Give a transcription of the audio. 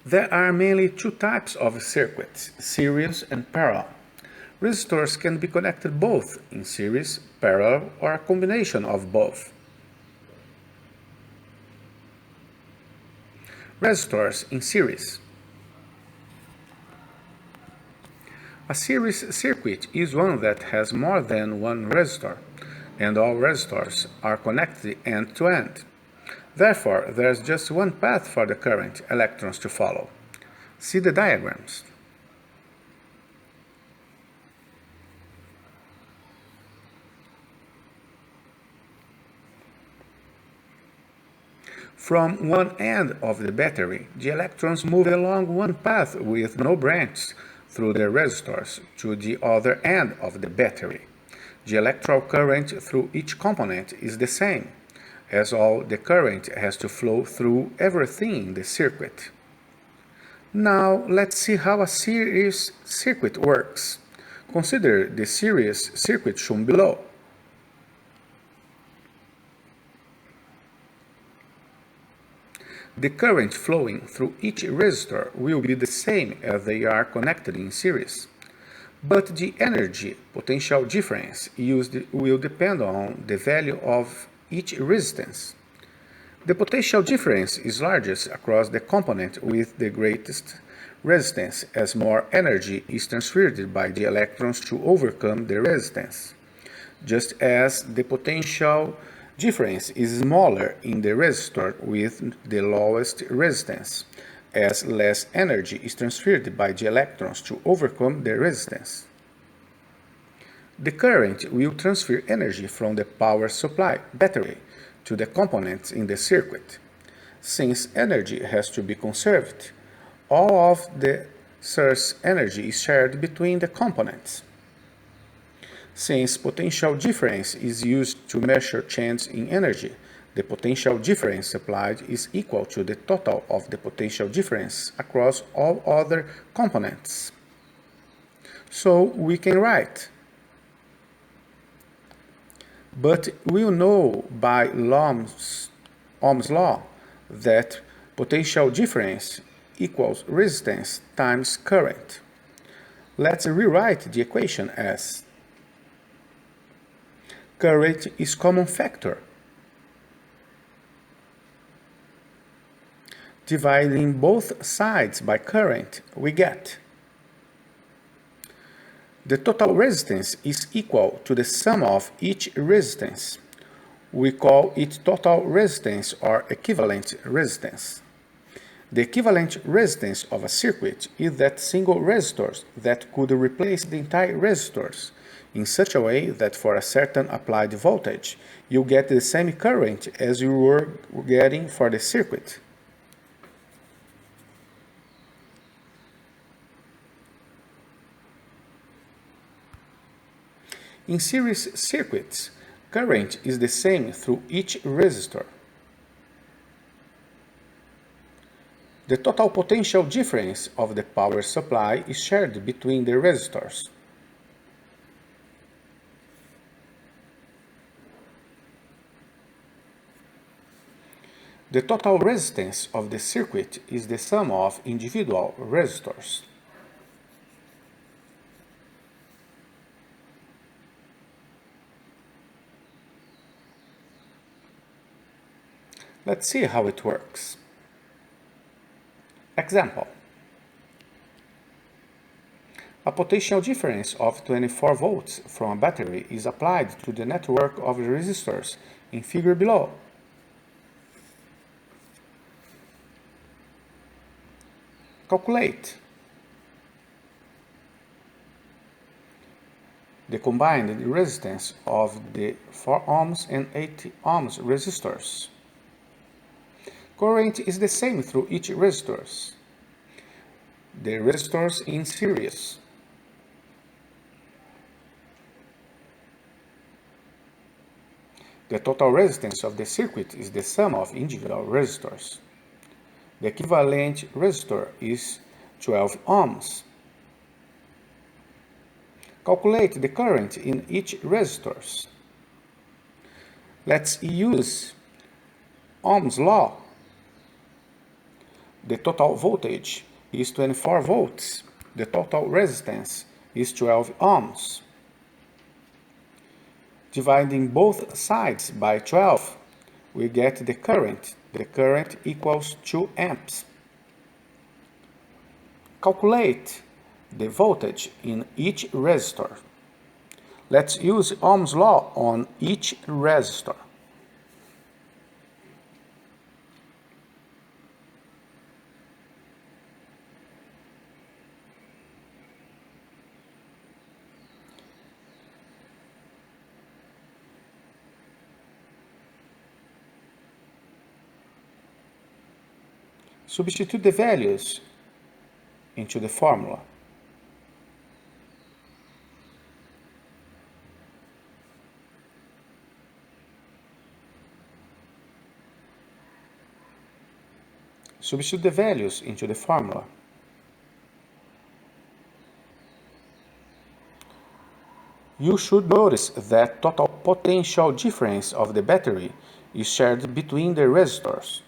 There are mainly two types of circuits, series and parallel. Resistors can be connected both in series, parallel, or a combination of both. Resistors in series. A series circuit is one that has more than one resistor, and all resistors are connected end to end. Therefore, there is just one path for the current electrons to follow. See the diagrams. From one end of the battery, the electrons move along one path with no branches through the resistors to the other end of the battery. The electrical current through each component is the same, as all the current has to flow through everything in the circuit. Now let's see how a series circuit works. Consider the series circuit shown below. The current flowing through each resistor will be the same as they are connected in series, but the energy potential difference used will depend on the value of each resistance. The potential difference is largest across the component with the greatest resistance, as more energy is transferred by the electrons to overcome the resistance, just as the potential difference is smaller in the resistor with the lowest resistance, as less energy is transferred by the electrons to overcome the resistance. The current will transfer energy from the power supply battery to the components in the circuit. Since energy has to be conserved, all of the source energy is shared between the components. Since potential difference is used to measure change in energy, the potential difference applied is equal to the total of the potential difference across all other components. So we can write, but we know by Ohm's law that potential difference equals resistance times current. Let's rewrite the equation as current is common factor. Dividing both sides by current, we get the total resistance is equal to the sum of each resistance. We call it total resistance or equivalent resistance. The equivalent resistance of a circuit is that single resistor that could replace the entire resistors in such a way that for a certain applied voltage, you get the same current as you were getting for the circuit. In series circuits, current is the same through each resistor. The total potential difference of the power supply is shared between the resistors. The total resistance of the circuit is the sum of individual resistors. Let's see how it works. Example. A potential difference of 24 volts from a battery is applied to the network of resistors in figure below. Calculate the combined resistance of the 4 ohms and 8 ohms resistors. Current is the same through each resistors. The resistors in series. The total resistance of the circuit is the sum of individual resistors. The equivalent resistor is 12 ohms. Calculate the current in each resistors. Let's use Ohm's law. the total voltage is 24 volts. The total resistance is 12 ohms. Dividing both sides by 12, we get the current. The current equals 2 amps. Calculate the voltage in each resistor. Let's use Ohm's law on each resistor. Substitute the values into the formula. Substitute the values into the formula. You should notice that total potential difference of the battery is shared between the resistors.